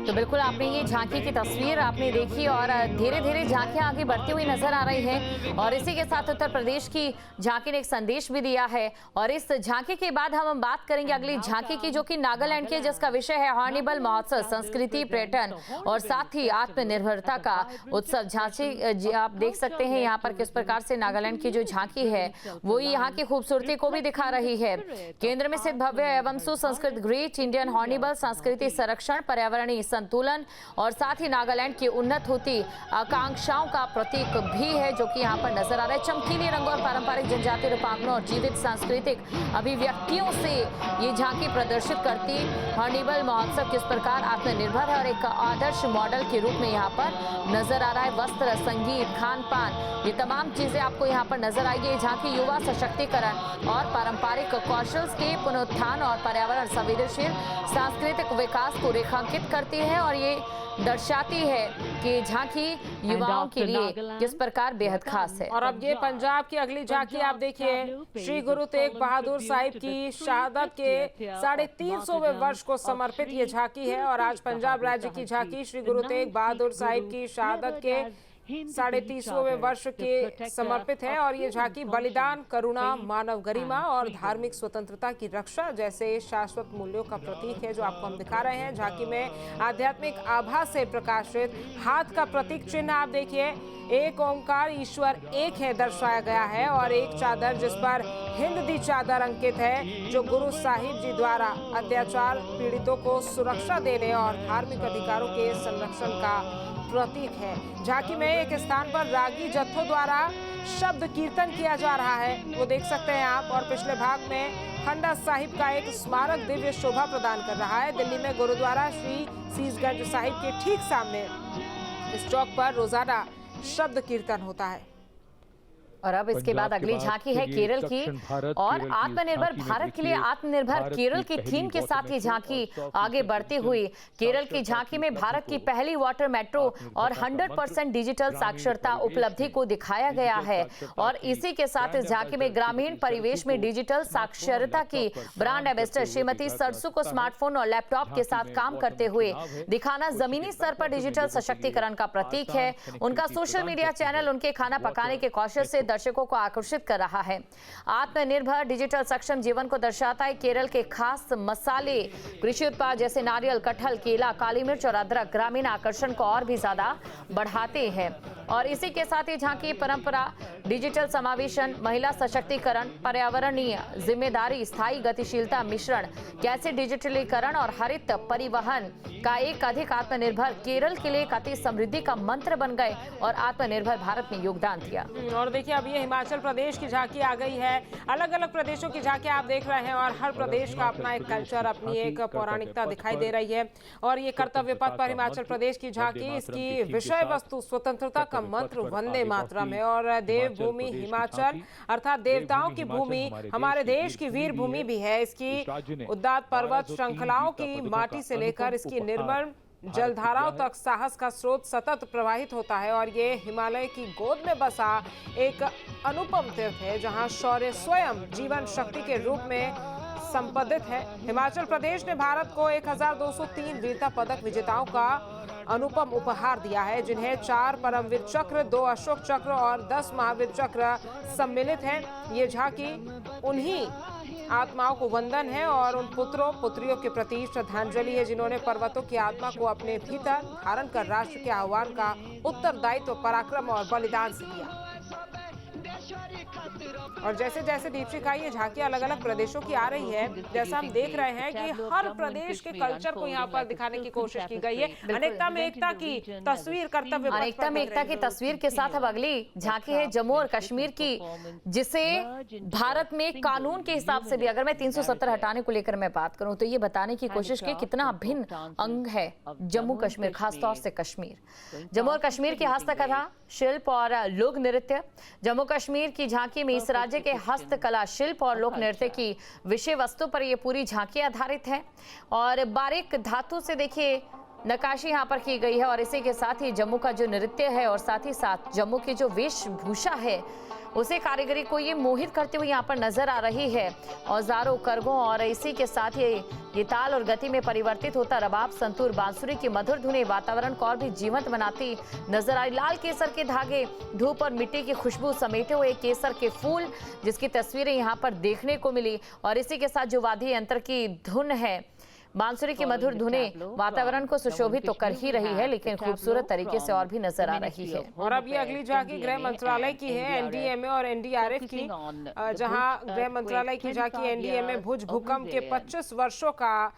तो बिल्कुल आपने ये झांकी की तस्वीर आपने देखी और धीरे धीरे झांकियां आगे बढ़ती हुई नजर आ रही हैं और इसी के साथ उत्तर प्रदेश की झांकी ने एक संदेश भी दिया है। और इस झांकी के बाद हम बात करेंगे अगली झांकी की, जो कि नागालैंड की, जिसका विषय है हॉर्नबिल महोत्सव, संस्कृति, पर्यटन और साथ ही आत्मनिर्भरता का उत्सव। झांकी आप देख सकते हैं यहाँ पर किस प्रकार से नागालैंड की जो झांकी है वो यहाँ की खूबसूरती को भी दिखा रही है। केंद्र में स्थित भव्य एवं सुसंस्कृत ग्रेट इंडियन हॉर्नबिल संस्कृति संरक्षण, पर्यावरणीय संतुलन और साथ ही नागालैंड की उन्नत होती आकांक्षाओं का प्रतीक भी है, जो कि यहाँ पर नजर आ रहा है। चमकीले रंगों और पारंपरिक जनजातीय रूपांकनों और जीवित सांस्कृतिक अभिव्यक्तियों से ये झांकी प्रदर्शित करती हॉर्नबिल महोत्सव किस प्रकार आत्मनिर्भर है और एक आदर्श मॉडल के रूप में यहाँ पर नजर आ रहा है। वस्त्र, संगीत, खान पान, ये तमाम चीजें आपको यहाँ पर नजर आएगी। ये झांकी युवा सशक्तिकरण और पारंपरिक कौशल के पुनरुत्थान और पर्यावरण संवेदनशील सांस्कृतिक विकास को रेखांकित करती है और ये दर्शाती है कि झांकी युवाओं के लिए किस प्रकार बेहद खास है। और अब ये पंजाब की अगली झांकी आप देखिए, श्री गुरु तेग बहादुर साहिब की शहादत के 350वें वर्ष को समर्पित ये झांकी है। और आज पंजाब राज्य की झांकी श्री गुरु तेग बहादुर साहिब की शहादत के 350वें वर्ष के समर्पित है। और ये झांकी बलिदान, करुणा, मानव गरिमा और धार्मिक स्वतंत्रता की रक्षा जैसे शाश्वत मूल्यों का प्रतीक है, जो आपको हम दिखा रहे हैं। झांकी में आध्यात्मिक आभा से प्रकाशित हाथ का प्रतीक चिन्ह आप देखिए, एक ओंकार ईश्वर एक है दर्शाया गया है और एक चादर जिस पर हिंद दी चादर अंकित है, जो गुरु साहिब जी द्वारा अत्याचार पीड़ितों को सुरक्षा देने और धार्मिक अधिकारों के संरक्षण का प्रतीक है। झांकी में एक स्थान पर रागी जत्थों द्वारा शब्द कीर्तन किया जा रहा है, वो देख सकते हैं आप। और पिछले भाग में खंडा साहिब का एक स्मारक दिव्य शोभा प्रदान कर रहा है। दिल्ली में गुरुद्वारा श्री सीसगंज साहिब के ठीक सामने इस चौक पर रोजाना शब्द कीर्तन होता है। और अब इसके बाद अगली झांकी है केरल की और आत्मनिर्भर भारत के लिए आत्मनिर्भर केरल की थीम के साथ ये झांकी आगे बढ़ती हुई। केरल की झांकी में भारत की पहली वाटर मेट्रो और 100% डिजिटल साक्षरता उपलब्धि को दिखाया गया है। और इसी के साथ इस झांकी में ग्रामीण परिवेश में डिजिटल साक्षरता की ब्रांड एम्बेसडर श्रीमती सरसू को स्मार्टफोन और लैपटॉप के साथ काम करते हुए दिखाना जमीनी स्तर पर डिजिटल सशक्तिकरण का प्रतीक है। उनका सोशल मीडिया चैनल उनके खाना पकाने के कौशल से दर्शकों को आकर्षित कर रहा है। आत्मनिर्भर डिजिटल सक्षम जीवन को दर्शाता है। केरल के खास मसाले, कृषि उत्पाद जैसे नारियल, कटहल, केला, काली मिर्च और अदरक ग्रामीण आकर्षण को और भी ज्यादा बढ़ाते हैं। और इसी के साथ ही झांकी परंपरा, डिजिटल समावेशन, महिला सशक्तिकरण, पर्यावरणीय जिम्मेदारी, स्थायी गतिशीलता मिश्रण, कैसे डिजिटलीकरण और हरित परिवहन का एक अधिक आत्मनिर्भर केरल के लिए अति समृद्धि का मंत्र बन गए और आत्मनिर्भर भारत में योगदान दिया। और देखिए अब ये हिमाचल प्रदेश की झांकी आ गई है। अलग अलग प्रदेशों की झांकी आप देख रहे हैं और हर प्रदेश का अपना एक कल्चर, अपनी एक पौराणिकता दिखाई दे रही है। और ये कर्तव्य पथ पर हिमाचल प्रदेश की झांकी, इसकी विषय वस्तु स्वतंत्रता का मंत्र वंदे मातरम है। और देवभूमि हिमाचल अर्थात देवताओं की भूमि हमारे देश की वीर भूमि भी है। इसकी उद्दात पर्वत श्रृंखलाओं की माटी से लेकर इसकी निर्मल जलधाराओं तक साहस का स्रोत सतत प्रवाहित होता है। और ये हिमालय की गोद में बसा एक अनुपम तीर्थ है, जहां शौर्य स्वयं जीवन शक्ति के रूप में संपदित है। हिमाचल प्रदेश ने भारत को 1203 वीरता पदक विजेताओं का अनुपम उपहार दिया है, जिन्हें 4 परमवीर चक्र, 2 अशोक चक्र और 10 महावीर चक्र सम्मिलित हैं। ये झांकी उन्हीं आत्माओं को वंदन है और उन पुत्रों पुत्रियों के प्रति श्रद्धांजलि है, जिन्होंने पर्वतों की आत्मा को अपने भीतर धारण कर राष्ट्र के आह्वान का उत्तरदायित्व, पराक्रम और बलिदान से किया। और जैसे जैसे दीपशिखा ये झांकी अलग अलग प्रदेशों की आ रही है, जैसा हम देख रहे हैं कि हर प्रदेश के कल्चर को यहाँ पर दिखाने की कोशिश की गई है। अनेकता में एकता की तस्वीर, कर्तव्य अनेकता में एकता की तस्वीर के साथ अब अगली झांकी है जम्मू और कश्मीर की, जिसे भारत में कानून के हिसाब से भी, अगर मैं 370 हटाने को लेकर मैं बात करूं तो ये बताने की कोशिश की कितना भिन्न अंग है जम्मू कश्मीर, खासतौर से कश्मीर। जम्मू और कश्मीर की हस्तकला, शिल्प और लोक नृत्य। जम्मू कश्मीर की झांकी में इस राज्य के हस्तकला, शिल्प और लोक नृत्य की विषय वस्तु पर यह पूरी झांकी आधारित है। और बारीक धातु से देखिए नक्काशी यहाँ पर की गई है। और इसी के साथ ही जम्मू का जो नृत्य है और साथ ही साथ जम्मू की जो वेशभूषा है उसे कारीगरी को ये मोहित करते हुए यहाँ पर नजर आ रही है। औजारों, करगों और इसी के साथ ये ताल और गति में परिवर्तित होता रबाब, संतूर, बांसुरी की मधुर धुनें वातावरण को और भी जीवंत बनाती नजर आई। लाल केसर के धागे, धूप और मिट्टी की खुशबू समेटे हुए केसर के फूल, जिसकी तस्वीरें यहाँ पर देखने को मिली। और इसी के साथ जो वाद्य यंत्र की धुन है, बांसुरी की मधुर धुनें वातावरण को सुशोभित तो कर ही रही है, लेकिन खूबसूरत तरीके से और भी नजर आ रही है। और अब ये अगली झांकी गृह मंत्रालय की है, एनडीएमए और एनडीआरएफ की, जहां गृह मंत्रालय की झांकी एनडीएमए भुज भूकंप के 25 वर्षों का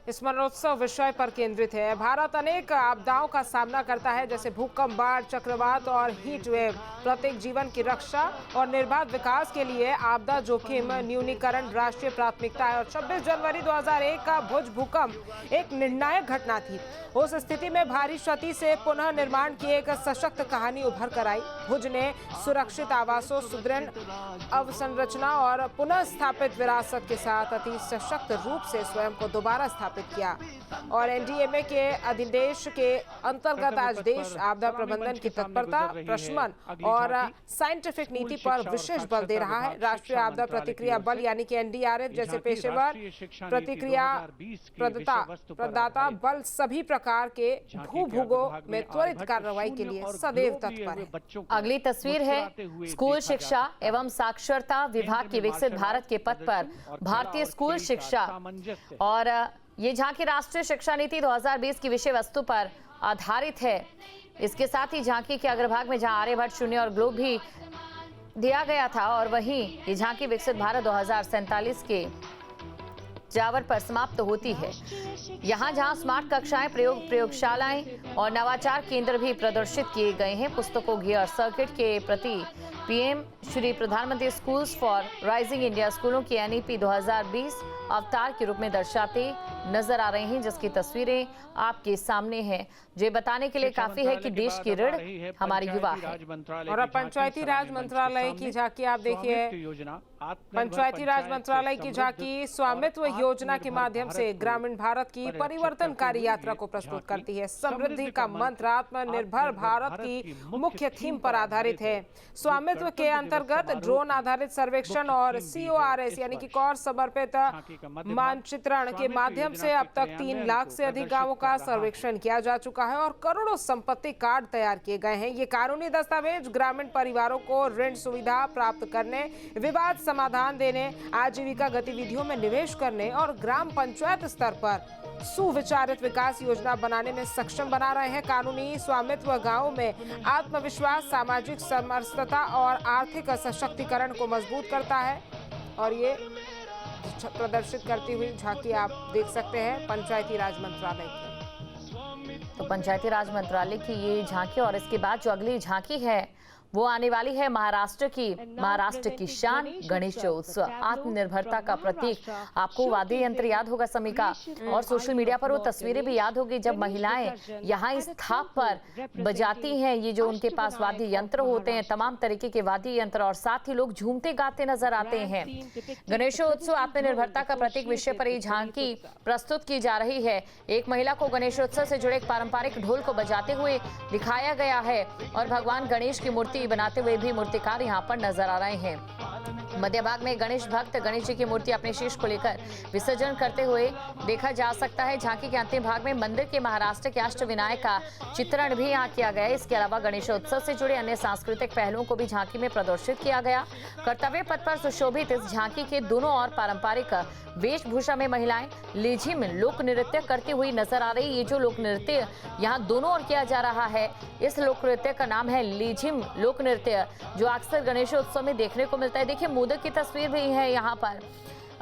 स्मरणोत्सव विषय पर केंद्रित है। भारत अनेक आपदाओं का सामना करता है, जैसे भूकंप, बाढ़, चक्रवात और हीट वेव। प्रत्येक जीवन की रक्षा और निर्बाध विकास के लिए आपदा जोखिम न्यूनीकरण राष्ट्रीय प्राथमिकता है। और 26 जनवरी 2001 का भुज भूकंप एक निर्णायक घटना थी। उस स्थिति में भारी क्षति से पुनः निर्माण की एक सशक्त कहानी उभर कर आई। भुज ने सुरक्षित आवासों, सुदृढ़ अवसंरचना और पुनः स्थापित विरासत के साथ अति सशक्त रूप से स्वयं को दोबारा स्थापित किया। और एनडीएमए के अधिदेश के अंतर्गत आज देश आपदा प्रबंधन की तत्परता, प्रशमन और साइंटिफिक नीति पर विशेष बल दे रहा है। राष्ट्रीय आपदा प्रतिक्रिया बल यानी कि एनडीआरएफ जैसे पेशेवर प्रतिक्रिया प्रदाता बल सभी प्रकार के भूभुगों में त्वरित कार्रवाई के लिए सदैव तत्पर है। अगली तस्वीर है स्कूल शिक्षा एवं साक्षरता विभाग की विकसित भारत के पथ पर भारतीय स्कूल शिक्षा। और ये झांकी राष्ट्रीय शिक्षा नीति 2020 की विषय वस्तु पर आधारित है। इसके साथ ही झांकी के अग्रभाग में जहां आर्यभट्ट, शून्य और ग्लोब भी दिया गया था, और वहीं ये झांकी विकसित भारत 2047 के जावर पर समाप्त होती है। यहाँ जहाँ स्मार्ट कक्षाएं, प्रयोगशालाएं और नवाचार केंद्र भी प्रदर्शित किए गए हैं। पुस्तकों, गियर सर्किट के प्रति पीएम श्री प्रधानमंत्री स्कूल्स फॉर राइजिंग इंडिया स्कूलों की एनईपी 2020 अवतार के रूप में दर्शाते नजर आ रहे हैं, जिसकी तस्वीरें आपके सामने हैं, जो बताने के लिए काफी है कि देश की ऋण हमारे युवा है। और अब पंचायती राज मंत्रालय की झांकी आप देखिए। पंचायती राज मंत्रालय की झांकी स्वामित्व योजना के माध्यम से ग्रामीण भारत की परिवर्तनकारी यात्रा को प्रस्तुत करती है। समृद्धि का मंत्र आत्मनिर्भर भारत की मुख्य थीम पर आधारित है। स्वामित्व के अंतर्गत ड्रोन आधारित सर्वेक्षण और CORS यानी कि कौर समर्पित मानचित्रण के माध्यम से अब तक 3 लाख से अधिक गांवों का सर्वेक्षण किया जा चुका है और करोड़ों संपत्ति कार्ड तैयार किए गए हैं। ये कानूनी दस्तावेज ग्रामीण परिवारों को ऋण सुविधा प्राप्त करने, विवाद समाधान देने, आजीविका गतिविधियों में निवेश करने और ग्राम पंचायत स्तर पर सुविचारित विकास योजना बनाने में सक्षम बना रहे हैं। कानूनी स्वामित्व गांवों में आत्मविश्वास, सामाजिक समरसता और आर्थिक सशक्तिकरण को मजबूत करता है। और ये प्रदर्शित करती हुई झांकी आप देख सकते हैं पंचायती राज मंत्रालय की। तो पंचायती राज मंत्रालय की ये झांकी, और इसके बाद जो अगली झांकी है वो आने वाली है महाराष्ट्र की शान गणेशोत्सव, आत्मनिर्भरता का प्रतीक। आपको वाद्य यंत्र याद होगा समी का, और सोशल मीडिया पर वो तस्वीरें भी याद होगी जब महिलाएं यहाँ इस थाप पर बजाती हैं। ये जो उनके पास वाद्य यंत्र होते हैं, तमाम तरीके के वाद्य यंत्र, और साथ ही लोग झूमते गाते नजर आते हैं। गणेशोत्सव आत्मनिर्भरता का प्रतीक विषय पर ये झांकी प्रस्तुत की जा रही है। एक महिला को गणेशोत्सव से जुड़े एक पारंपरिक ढोल को बजाते हुए दिखाया गया है, और भगवान गणेश की मूर्ति बनाते हुए भी मूर्तिकार यहाँ पर नजर आ रहे हैं। मध्य भाग में गणेश भक्त गणेश जी की मूर्ति अपने शीश को लेकर विसर्जन करते हुए देखा जा सकता है। झांकी के अंतिम भाग में मंदिर के महाराष्ट्र के अष्टविनायक का चित्रण भी यहाँ किया गया है। इसके अलावा गणेशोत्सव से जुड़े अन्य सांस्कृतिक पहलुओं को भी झांकी में प्रदर्शित किया गया। कर्तव्य पथ पर सुशोभित इस झांकी के दोनों और पारंपरिक वेशभूषा में महिलाएं लेझिम लोक नृत्य करती हुई नजर आ रही। ये जो लोक नृत्य यहाँ दोनों ओर किया जा रहा है, इस लोक नृत्य का नाम है लेझिम लोक नृत्य, जो अक्सर गणेशोत्सव में देखने को मिलता है। देखिए मोदक की तस्वीर भी है यहाँ पर,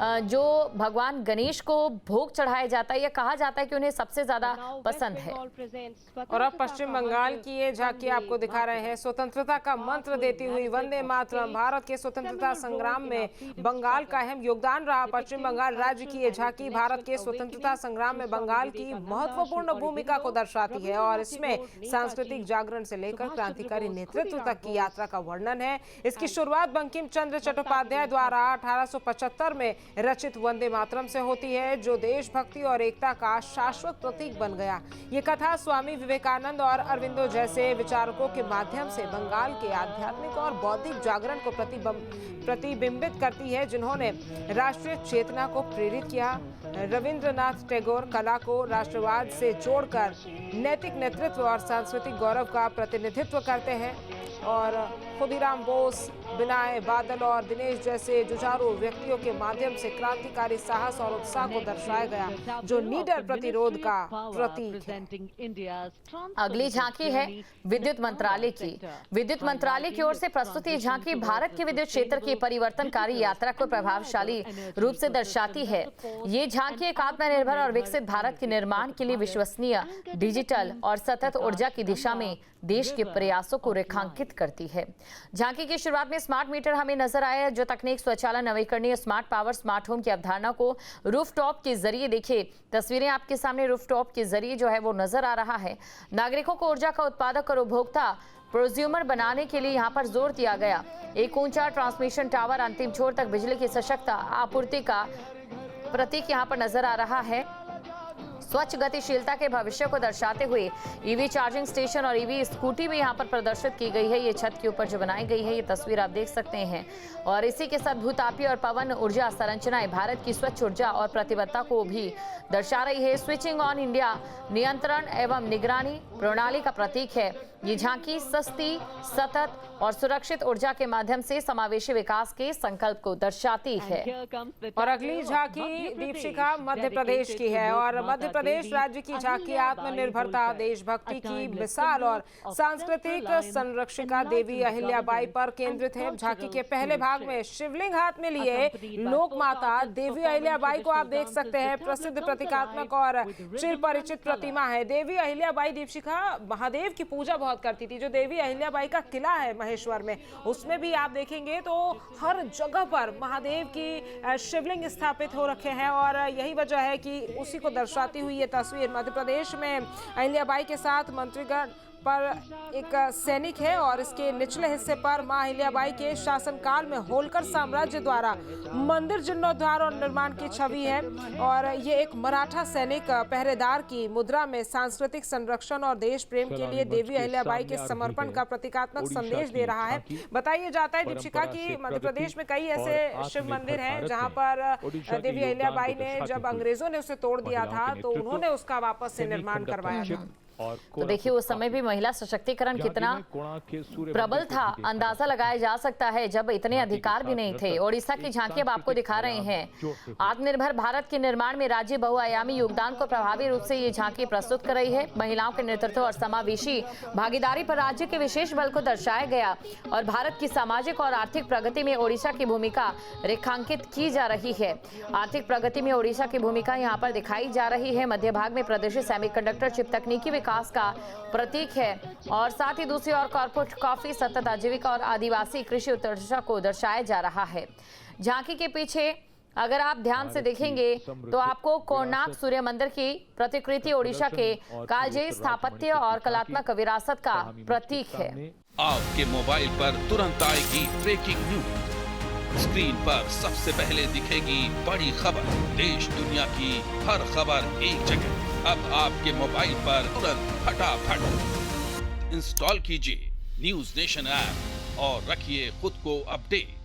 जो भगवान गणेश को भोग चढ़ाया जाता है। यह कहा जाता है कि उन्हें सबसे ज्यादा पसंद है। और अब पश्चिम बंगाल की ये झांकी आपको दिखा रहे हैं। स्वतंत्रता का मंत्र देती हुई वंदे मातरम। भारत के स्वतंत्रता संग्राम में बंगाल का अहम योगदान रहा। पश्चिम बंगाल राज्य की ये झांकी भारत के स्वतंत्रता संग्राम में बंगाल की महत्वपूर्ण भूमिका को दर्शाती है, और इसमें सांस्कृतिक जागरण से लेकर क्रांतिकारी नेतृत्व तक की यात्रा का वर्णन है। इसकी शुरुआत बंकिम चंद्र चट्टोपाध्याय द्वारा 1875 में रचित वंदे मातरम से होती है, जो देशभक्ति और एकता का शाश्वत प्रतीक बन गया। ये कथा स्वामी विवेकानंद और अरविंदो जैसे विचारकों के माध्यम से बंगाल के आध्यात्मिक और बौद्धिक जागरण को प्रतिबिंबित करती है, जिन्होंने राष्ट्रीय चेतना को प्रेरित किया। रविंद्रनाथ टैगोर कला को राष्ट्रवाद से जोड़कर नैतिक नेतृत्व और सांस्कृतिक गौरव का प्रतिनिधित्व करते हैं, और खुदीराम बोस, बिनाय बादल और दिनेश जैसे जुझारू व्यक्तियों के माध्यम से क्रांतिकारी साहस और उत्साह को दर्शाया गया, जो निडर प्रतिरोध का प्रतीक है। अगली झांकी है विद्युत मंत्रालय की। विद्युत मंत्रालय की ओर से प्रस्तुत ये झांकी भारत के विद्युत क्षेत्र की परिवर्तनकारी यात्रा को प्रभावशाली रूप से दर्शाती है। ये झांकी एक आत्मनिर्भर और विकसित भारत के निर्माण के लिए विश्वसनीय, डिजिटल और सतत ऊर्जा की दिशा में देश के प्रयासों को रेखांकित करती है। झांकी की शुरुआत में स्मार्ट मीटर हमें नजर आया, जो तकनीक, स्वचालन, नवीकरणीय, स्मार्ट पावर, स्मार्ट होम की अवधारणा को रूफटॉप के जरिए, देखिए तस्वीरें आपके सामने, रूफटॉप के जरिए जो है वो नजर आ रहा है। नागरिकों को ऊर्जा का उत्पादक और उपभोक्ता प्रोज्यूमर बनाने के लिए यहाँ पर जोर दिया गया। एक ऊंचा ट्रांसमिशन टावर अंतिम छोर तक बिजली की सशक्त आपूर्ति का प्रतीक यहाँ पर नजर आ रहा है। स्वच्छ गतिशीलता के भविष्य को दर्शाते हुए ईवी चार्जिंग स्टेशन और ईवी स्कूटी भी यहाँ पर प्रदर्शित की गई है। ये छत के ऊपर जो बनाई गई है, ये तस्वीर आप देख सकते हैं। और इसी के साथ भूतापीय और पवन ऊर्जा संरचनाएं भारत की स्वच्छ ऊर्जा और प्रतिबद्धता को भी दर्शा रही है। स्विचिंग ऑन इंडिया नियंत्रण एवं निगरानी प्रणाली का प्रतीक है। ये झांकी सस्ती, सतत और सुरक्षित ऊर्जा के माध्यम से समावेशी विकास के संकल्प को दर्शाती है। और अगली झांकी दीपशिखा मध्य प्रदेश की है, और मध्य प्रदेश राज्य की झांकी आत्मनिर्भरता, देशभक्ति की मिसाल और सांस्कृतिक संरक्षिका देवी अहिल्याबाई पर केंद्रित है। झांकी के पहले भाग में शिवलिंग हाथ में लिए लोक माता देवी अहिल्याबाई को आप देख सकते हैं। प्रसिद्ध प्रतीकात्मक और चिर परिचित प्रतिमा है। देवी अहिल्याबाई दीपशिखा महादेव की पूजा बहुत करती थी। जो देवी अहिल्याबाई का किला है महेश्वर में, उसमें भी आप देखेंगे तो हर जगह पर महादेव की शिवलिंग स्थापित हो रखे हैं, और यही वजह है कि उसी को दर्शाती हुई ये तस्वीर। मध्य प्रदेश में अहिल्याबाई के साथ मंत्रीगण पर एक सैनिक है, और इसके निचले हिस्से पर मां अहिल्याबाई के शासनकाल में होलकर साम्राज्य द्वारा मंदिर जीर्णोद्धार और निर्माण की छवि है। और ये एक मराठा सैनिक पहरेदार की मुद्रा में सांस्कृतिक संरक्षण और देश प्रेम के लिए देवी अहिल्याबाई के समर्पण का प्रतीकात्मक संदेश दे रहा है। बताया जाता है दीपशिखा की मध्य प्रदेश में कई ऐसे शिव मंदिर हैं जहां पर देवी अहिल्याबाई ने, जब अंग्रेजों ने उसे तोड़ दिया था, तो उन्होंने उसका वापस से निर्माण करवाया था। तो देखिए उस समय भी महिला सशक्तिकरण कितना प्रबल था, अंदाजा लगाया जा सकता है जब इतने अधिकार भी नहीं थे। ओडिशा की झांकी अब आपको दिखा रहे हैं। आत्मनिर्भर भारत के निर्माण में राज्य बहुआयामी योगदान को प्रभावी रूप से ये झांकी प्रस्तुत कर रही है। महिलाओं के नेतृत्व और समावेशी भागीदारी पर राज्य के विशेष बल को दर्शाया गया, और भारत की सामाजिक और आर्थिक प्रगति में ओडिशा की भूमिका रेखांकित की जा रही है। आर्थिक प्रगति में ओडिशा की भूमिका यहाँ पर दिखाई जा रही है। मध्य भाग में प्रदर्शित सेमीकंडक्टर चिप तकनीकी विकास का प्रतीक है, और साथ ही दूसरी ओर कॉर्पोरेट कॉफी, सतत आजीविका और आदिवासी कृषि उत्कर्षता को दर्शाया जा रहा है। झांकी के पीछे अगर आप ध्यान से देखेंगे तो आपको कोणार्क सूर्य मंदिर की प्रतिकृति ओडिशा के कालजयी स्थापत्य और कलात्मक विरासत का प्रतीक है। आपके मोबाइल पर तुरंत आएगी ब्रेकिंग न्यूज। स्क्रीन पर सबसे पहले दिखेगी बड़ी खबर। देश दुनिया की हर खबर एक जगह। अब आपके मोबाइल पर तुरंत फटाफट इंस्टॉल कीजिए न्यूज़ नेशन ऐप और रखिए खुद को अपडेट।